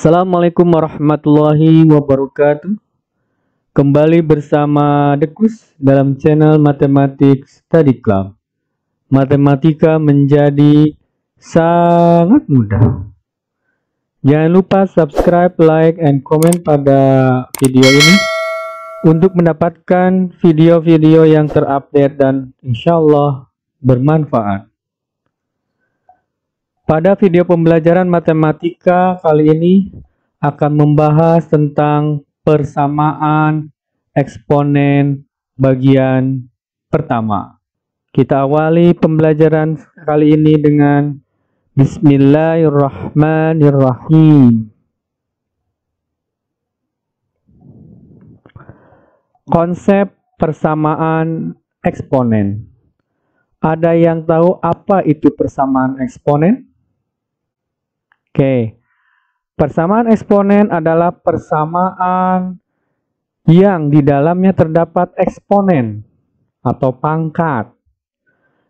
Assalamualaikum warahmatullahi wabarakatuh. Kembali bersama Dekus dalam channel Matematik Study Club. Matematika menjadi sangat mudah. Jangan lupa subscribe, like, and comment pada video ini untuk mendapatkan video-video yang terupdate dan insya Allah bermanfaat. Pada video pembelajaran matematika kali ini akan membahas tentang persamaan eksponen bagian pertama. Kita awali pembelajaran kali ini dengan Bismillahirrahmanirrahim. Konsep persamaan eksponen. Ada yang tahu apa itu persamaan eksponen? Oke, persamaan eksponen adalah persamaan yang di dalamnya terdapat eksponen atau pangkat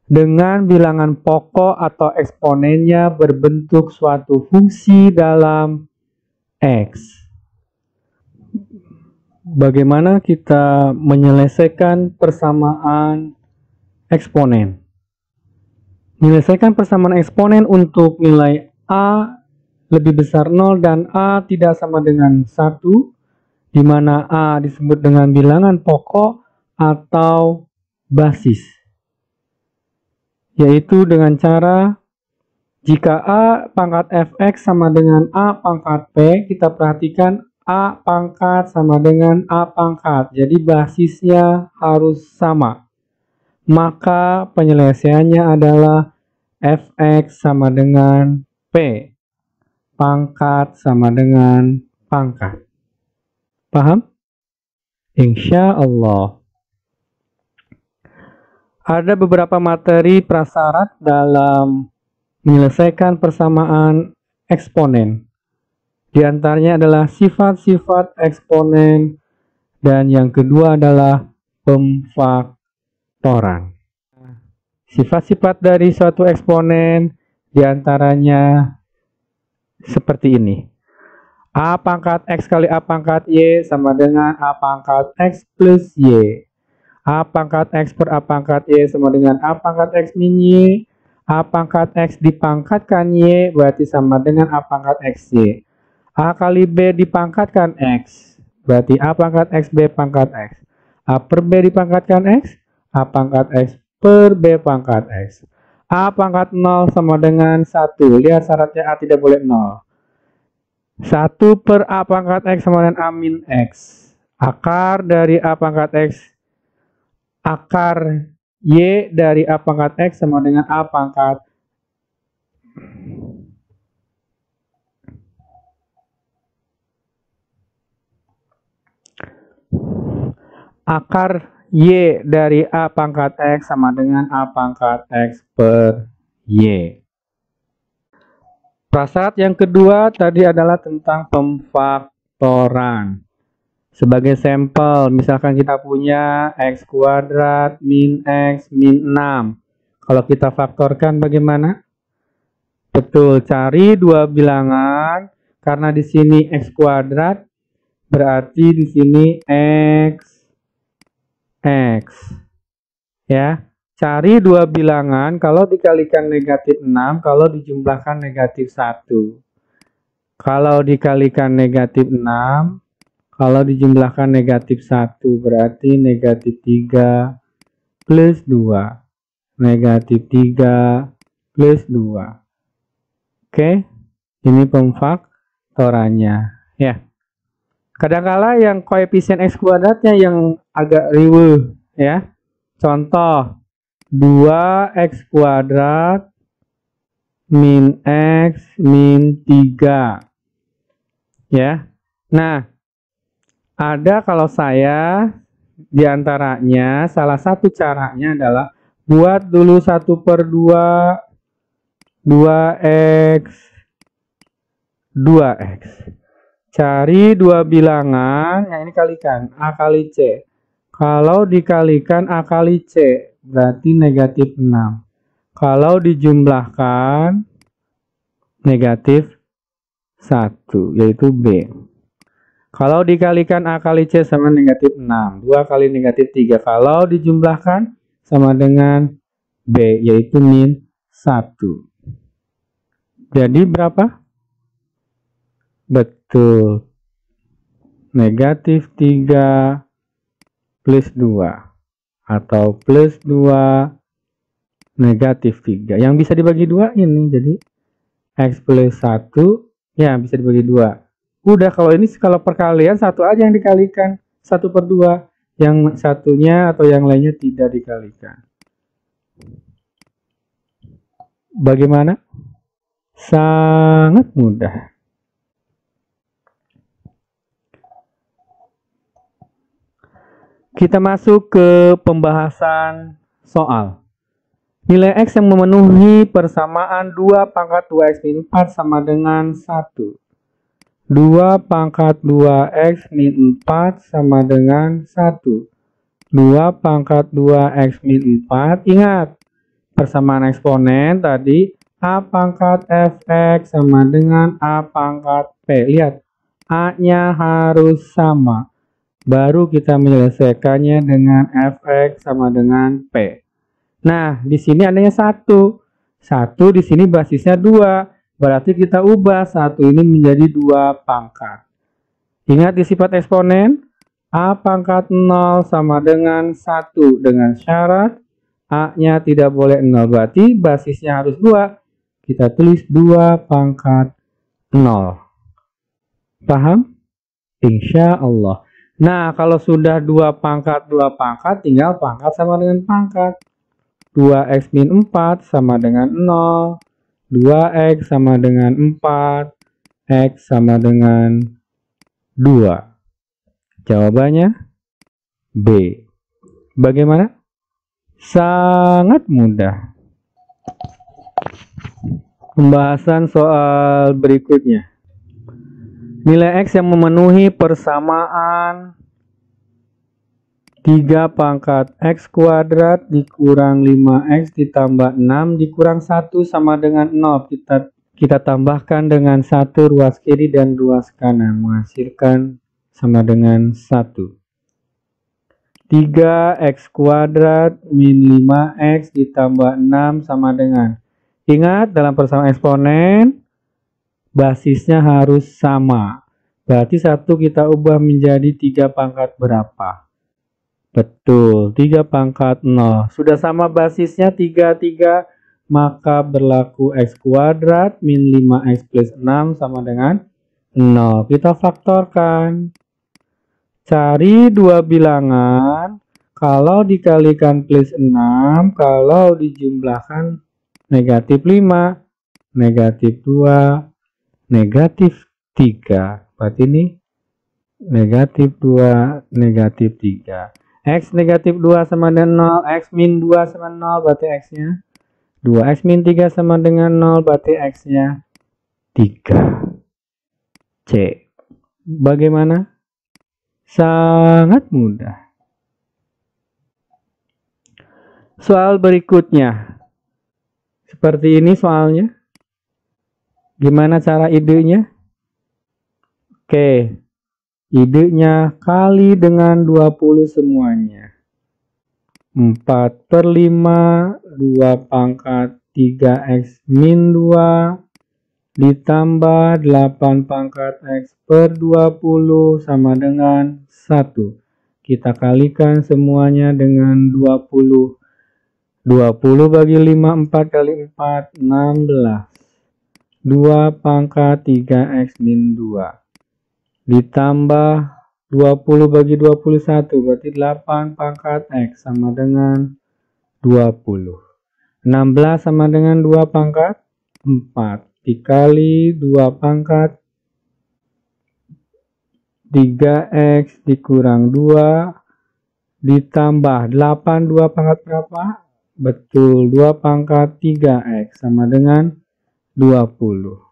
dengan bilangan pokok atau eksponennya berbentuk suatu fungsi dalam X. Bagaimana kita menyelesaikan persamaan eksponen? Menyelesaikan persamaan eksponen untuk nilai A lebih besar 0 dan A tidak sama dengan 1, di mana A disebut dengan bilangan pokok atau basis. Yaitu dengan cara jika A pangkat fx sama dengan A pangkat P, kita perhatikan A pangkat sama dengan A pangkat. Jadi basisnya harus sama. Maka penyelesaiannya adalah fx sama dengan P. Pangkat sama dengan pangkat. Paham? Insya Allah. Ada beberapa materi prasyarat dalam menyelesaikan persamaan eksponen. Di antaranya adalah sifat-sifat eksponen dan yang kedua adalah pemfaktoran. Sifat-sifat dari suatu eksponen di antaranya seperti ini. A pangkat X kali A pangkat Y sama dengan A pangkat X plus Y. A pangkat X per A pangkat Y sama dengan A pangkat X min Y. A pangkat X dipangkatkan Y berarti sama dengan A pangkat XY. A kali B dipangkatkan X berarti A pangkat X B pangkat X. A per B dipangkatkan X, A pangkat X per B pangkat X. A pangkat 0 sama dengan 1. Lihat syaratnya A tidak boleh 0. 1 per A pangkat X sama dengan A min X. Akar dari A pangkat X. Akar Y dari A pangkat X sama dengan A pangkat akar Y dari A pangkat X sama dengan A pangkat X per Y. Prasyarat yang kedua tadi adalah tentang pemfaktoran. Sebagai sampel, misalkan kita punya X kuadrat min X min 6. Kalau kita faktorkan bagaimana? Betul, cari dua bilangan. Karena di sini X kuadrat, berarti di sini X. Ya, cari dua bilangan kalau dikalikan negatif 6, kalau dijumlahkan negatif 1. Kalau dikalikan negatif 6, kalau dijumlahkan negatif 1 berarti negatif 3 plus 2. Negatif 3 plus 2. Oke, ini pemfaktorannya. Ya. Kadangkala yang koefisien X kuadratnya yang agak riweuh ya. Contoh 2X kuadrat min X min 3 ya. Nah, ada kalau saya diantaranya salah satu caranya adalah buat dulu 1/2 2X cari dua bilangan yang ini kalikan A kali C. Kalau dikalikan A kali C berarti negatif 6. Kalau dijumlahkan negatif 1, yaitu B. Kalau dikalikan A kali C sama negatif 6. 2 kali negatif 3. Kalau dijumlahkan sama dengan B, yaitu min 1. Jadi berapa? Betul. Negatif 3 plus 2. Atau plus 2 negatif 3. Yang bisa dibagi 2 ini. Jadi X plus 1 ya bisa dibagi 2. Udah, kalau ini kalau perkalian 1 aja yang dikalikan. 1/2. Yang satunya atau yang lainnya tidak dikalikan. Bagaimana? Sangat mudah. Kita masuk ke pembahasan soal. Nilai X yang memenuhi persamaan 2 pangkat 2X min 4 sama dengan 1. 2 pangkat 2X min 4 sama dengan 1. 2 pangkat 2X min 4. Ingat, persamaan eksponen tadi A pangkat Fx sama dengan A pangkat P. Lihat, A-nya harus sama. Baru kita menyelesaikannya dengan Fx sama dengan P. Nah, di sini adanya 1. 1 di sini basisnya 2. Berarti kita ubah 1 ini menjadi 2 pangkat. Ingat di sifat eksponen, A pangkat 0 sama dengan 1 dengan syarat A-nya tidak boleh 0. Berarti basisnya harus 2. Kita tulis 2 pangkat 0. Paham? Insya Allah. Nah, kalau sudah 2 pangkat tinggal pangkat sama dengan pangkat. 2X min 4 sama dengan 0. 2X sama dengan 4. X sama dengan 2. Jawabannya B. Bagaimana? Sangat mudah. Pembahasan soal berikutnya. Nilai X yang memenuhi persamaan 3 pangkat X kuadrat dikurang 5X ditambah 6 dikurang 1 sama dengan 0. Kita tambahkan dengan 1 ruas kiri dan ruas kanan. Menghasilkan sama dengan 1. 3X kuadrat min 5X ditambah 6 sama dengan. Ingat, dalam persamaan eksponen, basisnya harus sama. Berarti 1 kita ubah menjadi 3 pangkat berapa? Betul, 3 pangkat 0. Sudah sama basisnya 3, maka berlaku X kuadrat min 5X plus 6 sama dengan 0. Kita faktorkan. Cari 2 bilangan. Kalau dikalikan plus 6, kalau dijumlahkan negatif 5, negatif 2, negatif 3. Berarti ini negatif 2, negatif 3. X negatif 2 sama dengan 0, X min 2 sama 0, berarti X-nya 2. X min 3 sama dengan 0, berarti X-nya 3. C. Bagaimana? Sangat mudah. Soal berikutnya. Seperti ini soalnya. Gimana cara idenya? Oke. Idenya kali dengan 20 semuanya. 4/5, 2 pangkat 3X min 2, ditambah 8 pangkat X per 20 sama dengan 1. Kita kalikan semuanya dengan 20. 20 bagi 5, 4 kali 4, 16. 2 pangkat 3X min 2. Ditambah 20 bagi 21, berarti 8 pangkat X sama dengan 20. 16 sama dengan 2 pangkat 4. Dikali 2 pangkat 3X dikurang 2. Ditambah 8, 2 pangkat berapa? Betul, 2 pangkat 3X sama dengan 20.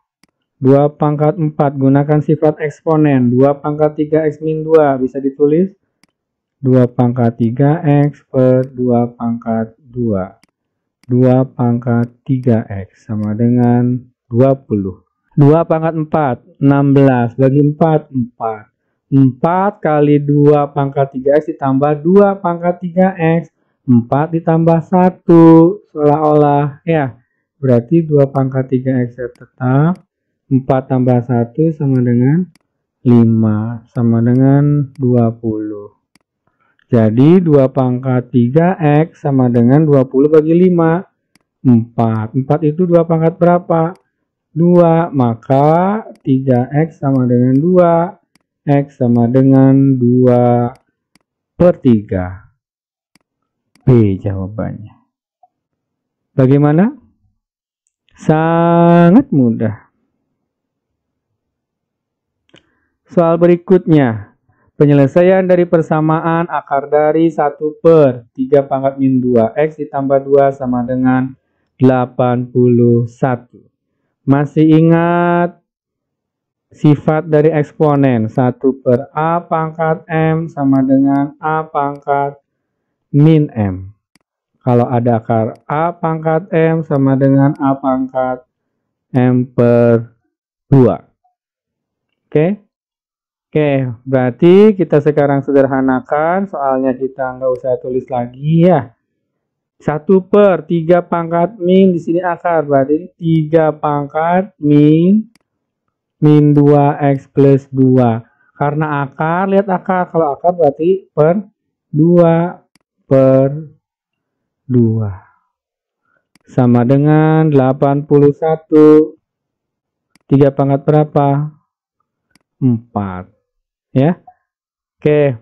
2 pangkat 4 gunakan sifat eksponen. 2 pangkat 3X min 2 bisa ditulis 2 pangkat 3X per 2 pangkat 2. 2 pangkat 3X sama dengan 20. 2 pangkat 4, 16. Bagi 4, 4. 4 kali 2 pangkat 3x ditambah 2 pangkat 3x. 4 ditambah 1. Seolah-olah ya. Berarti 2 pangkat 3x tetap. 4 tambah 1 sama dengan 5. Sama dengan 20. Jadi 2 pangkat 3x sama dengan 20 bagi 5. 4. 4 itu 2 pangkat berapa? 2, maka 3x sama dengan 2, x sama dengan 2/3. B jawabannya. Bagaimana? Sangat mudah. Soal berikutnya. Penyelesaian dari persamaan akar dari 1/3 pangkat min 2x ditambah 2 sama dengan 81. Masih ingat sifat dari eksponen 1/a pangkat m sama dengan a pangkat min m. Kalau ada akar a pangkat m sama dengan a pangkat m/2. Oke? Oke, berarti kita sekarang sederhanakan, soalnya kita nggak usah tulis lagi ya. 1/3 pangkat min di sini akar, berarti 3 pangkat min 2x plus 2. Karena akar, lihat akar. Kalau akar berarti per 2/2. Sama dengan 81. 3 pangkat berapa? 4. Ya. Oke.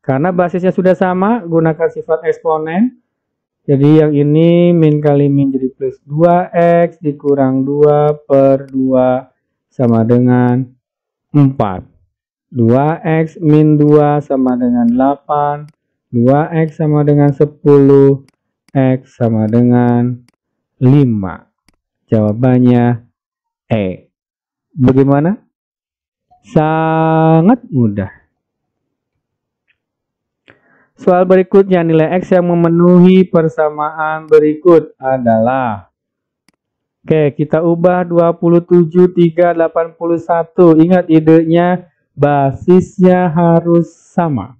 Karena basisnya sudah sama, gunakan sifat eksponen. Jadi yang ini min kali min jadi plus 2x dikurang 2/2 sama dengan 4. 2x min 2 sama dengan 8. 2x sama dengan 10. X sama dengan 5. Jawabannya E. Bagaimana? Sangat mudah. Soal berikutnya, nilai X yang memenuhi persamaan berikut adalah. Oke, kita ubah 27, 3, 81. Ingat idenya, basisnya harus sama.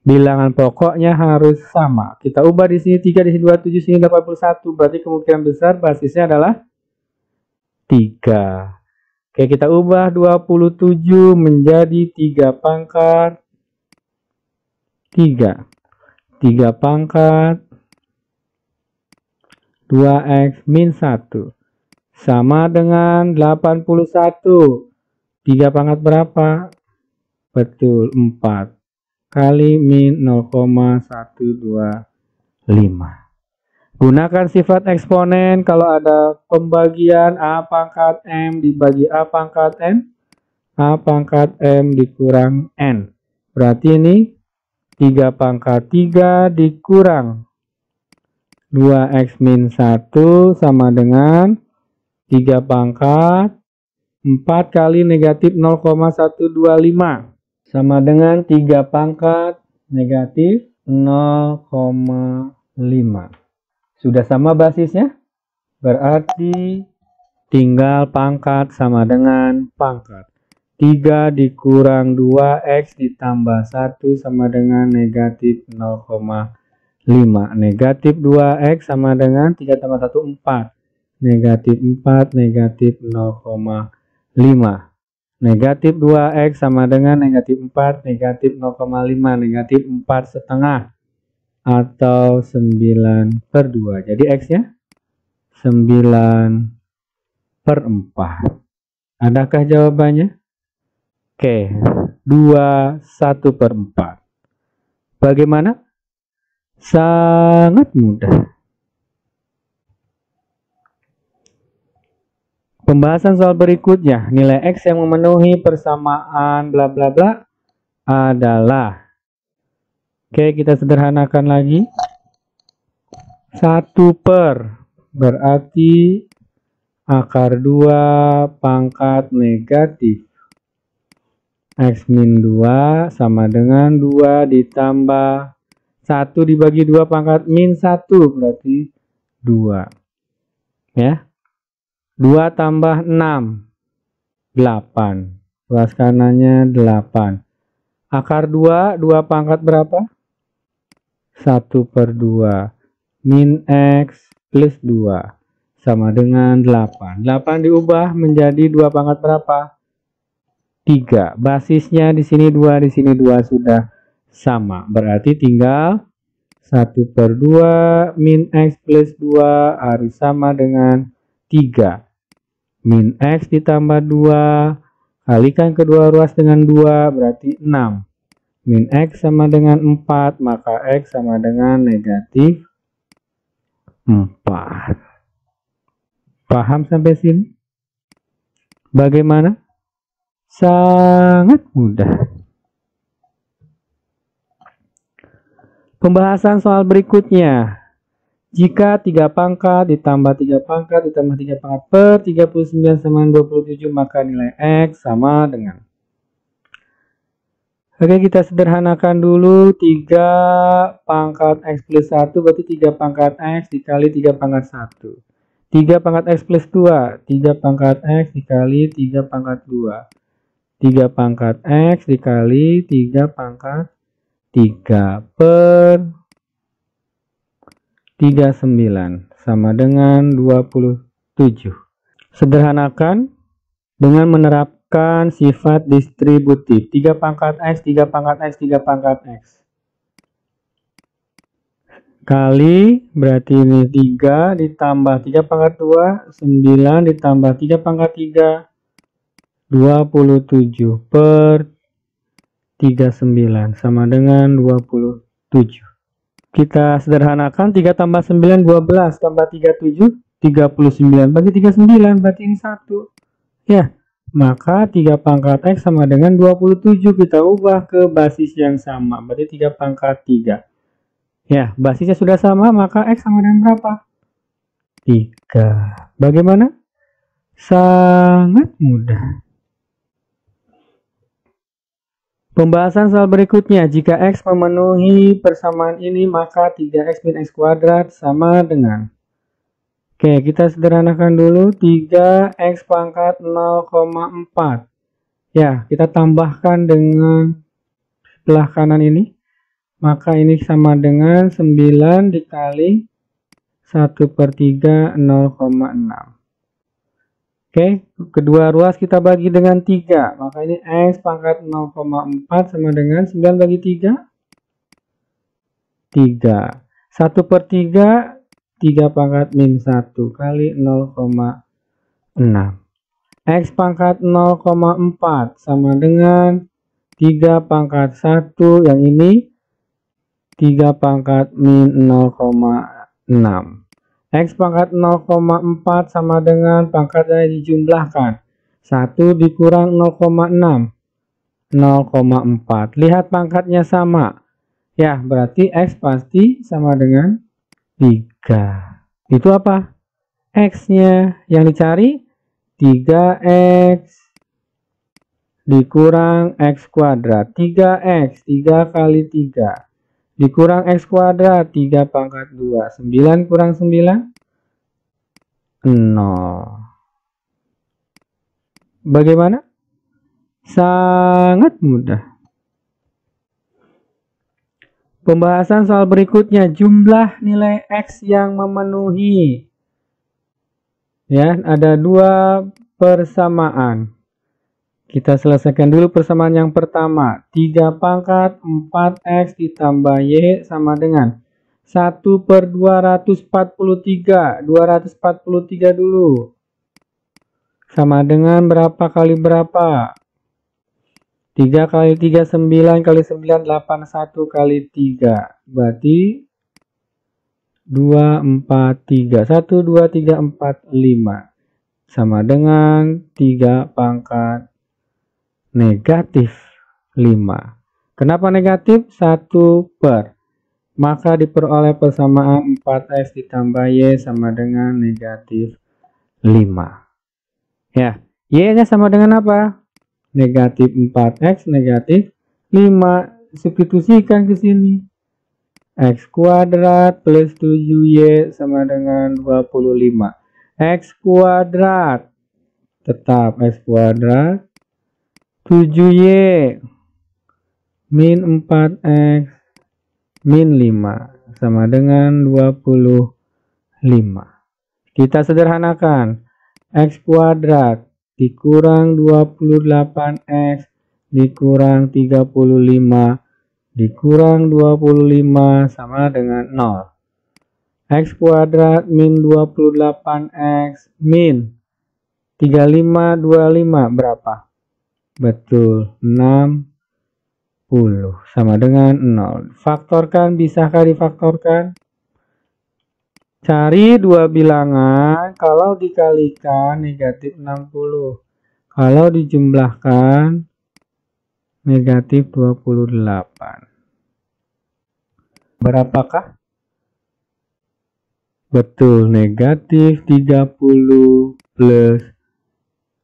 Bilangan pokoknya harus sama. Kita ubah di sini 3, di sini 27, di sini 81. Berarti kemungkinan besar basisnya adalah 3. Oke, kita ubah 27 menjadi 3 pangkat 3. 3 pangkat 2x min 1. Sama dengan 81. 3 pangkat berapa? Betul, 4. Kali min 0,125. Gunakan sifat eksponen kalau ada pembagian a pangkat m dibagi a pangkat n. A pangkat m dikurang n. Berarti ini 3 pangkat 3 dikurang 2x min 1 sama dengan 3 pangkat 4 kali negatif 0,125 sama dengan 3 pangkat negatif 0,5. Sudah sama basisnya? Berarti tinggal pangkat sama dengan pangkat. 3 dikurang 2x ditambah 1 sama dengan negatif 0,5. Negatif 2x sama dengan 3 tambah 1, 4. Negatif 4, negatif 0,5. Negatif 2x sama dengan negatif 4, negatif 0,5. Negatif 4,5 atau 9/2. Jadi x-nya 9/4. Adakah jawabannya? Oke, 21/4. Bagaimana? Sangat mudah. Pembahasan soal berikutnya, nilai X yang memenuhi persamaan bla bla bla adalah. Oke, kita sederhanakan lagi. 1/, berarti akar 2 pangkat negatif X min 2 sama dengan 2 ditambah 1 dibagi 2 pangkat min 1 berarti 2. Ya. 2 tambah 6, 8. Ruas kanannya 8. Akar 2, 2 pangkat berapa? 1/2. Min X plus 2 sama dengan 8. 8 diubah menjadi 2 pangkat berapa? 3. Basisnya di sini 2, di sini 2 sudah sama. Berarti tinggal 1/2 min X plus 2 harus sama dengan 3. Min X ditambah 2, kalikan kedua ruas dengan 2, berarti 6. Min X sama dengan 4, maka X sama dengan negatif 4. Paham sampai sini? Bagaimana? Sangat mudah. Pembahasan soal berikutnya. Jika 3 pangkat ditambah 3 pangkat ditambah 3 pangkat per 39 sama 27, maka nilai X sama dengan. Oke, kita sederhanakan dulu. 3 pangkat X plus 1 berarti 3 pangkat X dikali 3 pangkat 1. 3 pangkat X plus 2, 3 pangkat X dikali 3 pangkat 2. 3 pangkat X dikali 3 pangkat 3 per 39 sama dengan 27. Sederhanakan dengan menerapkan sifat distributif. 3 pangkat X, 3 pangkat X, 3 pangkat X. Kali, berarti ini 3 ditambah 3 pangkat 2, 9 ditambah 3 pangkat 3, 27 per 39 sama dengan 27. Kita sederhanakan. 3 tambah 9, 12 tambah 37, 39. Bagi 39 berarti ini 1. Ya, maka 3 pangkat X sama dengan 27. Kita ubah ke basis yang sama, berarti 3 pangkat 3. Ya, basisnya sudah sama, maka X sama dengan berapa? 3. Bagaimana? Sangat mudah. Pembahasan soal berikutnya. Jika X memenuhi persamaan ini, maka 3X min X kuadrat sama dengan. Oke, kita sederhanakan dulu. 3X pangkat 0,4. Ya, kita tambahkan dengan sebelah kanan ini. Maka ini sama dengan 9 dikali 1/3 0,6. Oke, kedua ruas kita bagi dengan 3. Maka ini X pangkat 0,4 sama dengan 9 bagi 3. 3. 1/3, 3 pangkat min 1 kali 0,6. X pangkat 0,4 sama dengan 3 pangkat 1. Yang ini 3 pangkat min 0,6. X pangkat 0,4 sama dengan pangkatnya dijumlahkan. 1 dikurang 0,6. 0,4. Lihat pangkatnya sama. Ya, berarti X pasti sama dengan 3. Itu apa? X-nya yang dicari 3X dikurang X kuadrat. 3X, 3 kali 3. Dikurang X kuadrat, 3 pangkat 2. 9 kurang 9? 0. Bagaimana? Sangat mudah. Pembahasan soal berikutnya. Jumlah nilai X yang memenuhi. Ya, ada 2 persamaan. Kita selesaikan dulu persamaan yang pertama. 3 pangkat 4X ditambah Y sama dengan 1/243. 243 dulu. Sama dengan berapa kali berapa? 3 kali 3, 9 kali 9, 81 kali 3. Berarti 2, 4, 3. 1, 2, 3, 4, 5. Sama dengan 3 pangkat negatif 5. Kenapa negatif? 1 per. Maka diperoleh persamaan 4X ditambah Y sama dengan negatif 5. Ya, Y-nya sama dengan apa? Negatif 4X, negatif 5. Substitusikan ke sini. X kuadrat plus 7Y sama dengan 25. X kuadrat. Tetap X kuadrat. 7Y min 4X min 5 sama dengan 25. Kita sederhanakan. X kuadrat dikurang 28X dikurang 35 dikurang 25 sama dengan 0. X kuadrat min 28X min 35 25 berapa? Betul, 60 sama dengan 0. Faktorkan, bisakah difaktorkan? Cari dua bilangan, kalau dikalikan negatif 60. Kalau dijumlahkan negatif 28. Berapakah? Betul, negatif 30 plus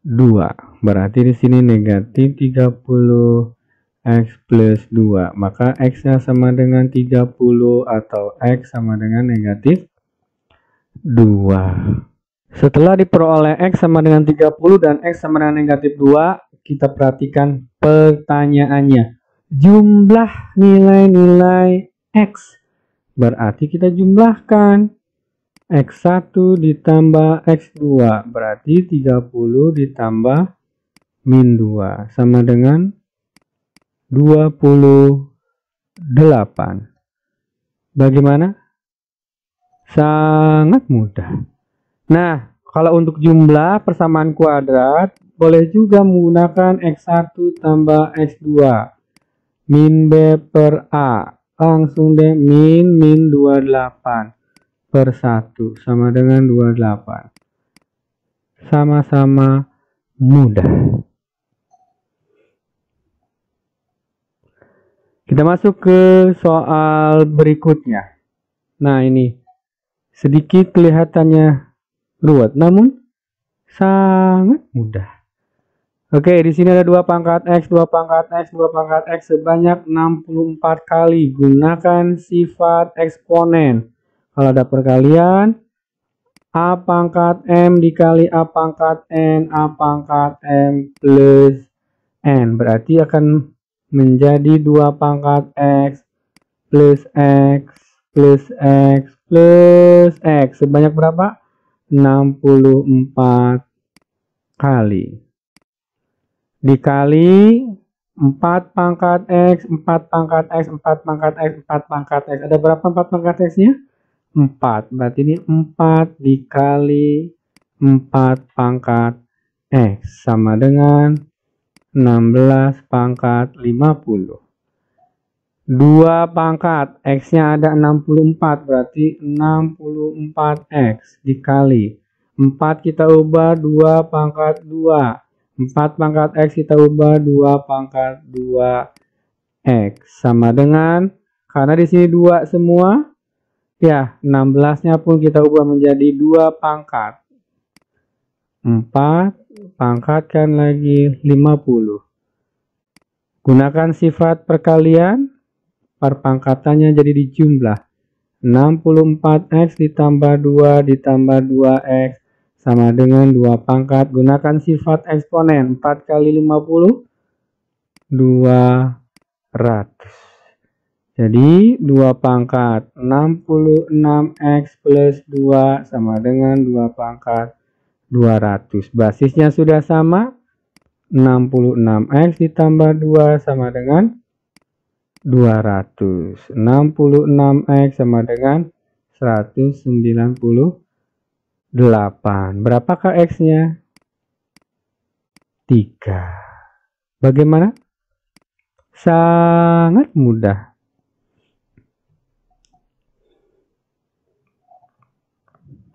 2. Berarti di sini negatif 30 X plus 2. Maka X-nya sama dengan 30 atau X sama dengan negatif 2. Setelah diperoleh X sama dengan 30 dan X sama dengan negatif 2, kita perhatikan pertanyaannya. Jumlah nilai-nilai X. Berarti kita jumlahkan. X1 ditambah X2 berarti 30 ditambah min 2 sama dengan 28. Bagaimana? Sangat mudah. Nah, kalau untuk jumlah persamaan kuadrat boleh juga menggunakan X1 tambah X2 min B per A. Langsung deh min 28 per 1 sama dengan 28. Sama-sama mudah. Kita masuk ke soal berikutnya. Nah, ini sedikit kelihatannya ruwet, namun sangat mudah. Oke, di sini ada 2 pangkat X, 2 pangkat X, 2 pangkat X sebanyak 64 kali. Gunakan sifat eksponen. Kalau ada perkalian, A pangkat M dikali A pangkat N, A pangkat M plus N. Berarti akan menjadi 2 pangkat X plus X plus X plus X. Sebanyak berapa? 64 kali. Dikali 4 pangkat X, 4 pangkat X, 4 pangkat X, 4 pangkat X. Ada berapa 4 pangkat X-nya? 4. Berarti ini 4 dikali 4 pangkat X sama dengan 16 pangkat 50. 2 pangkat X-nya ada 64 berarti 64X dikali 4 kita ubah 2 pangkat 2. 4 pangkat X kita ubah 2 pangkat 2X sama dengan, karena di sini 2 semua, ya 16-nya pun kita ubah menjadi 2 pangkat. 4 pangkatkan lagi 50. Gunakan sifat perkalian, perpangkatannya jadi dijumlah. 64X ditambah 2 ditambah 2X sama dengan 2 pangkat. Gunakan sifat eksponen. 4 kali 50, 200. Jadi 2 pangkat 66X plus 2 sama dengan 2 pangkat 200. Basisnya sudah sama. 66X ditambah 2 sama dengan 200. 66X sama dengan 198. Berapakah X-nya? 3. Bagaimana? Sangat mudah.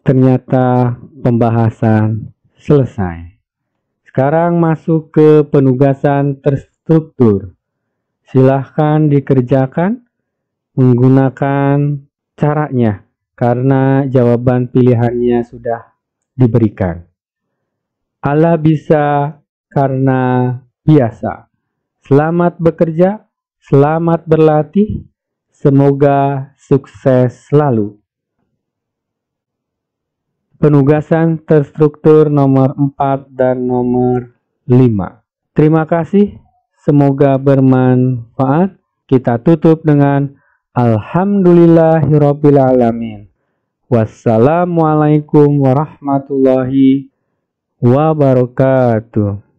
Ternyata pembahasan selesai. Sekarang masuk ke penugasan terstruktur. Silahkan dikerjakan menggunakan caranya karena jawaban pilihannya sudah diberikan. Allah bisa karena biasa. Selamat bekerja, selamat berlatih, semoga sukses selalu. penugasan terstruktur nomor 4 dan nomor 5. Terima kasih, semoga bermanfaat. Kita tutup dengan Alhamdulillahirrabbilalamin. Wassalamualaikum warahmatullahi wabarakatuh.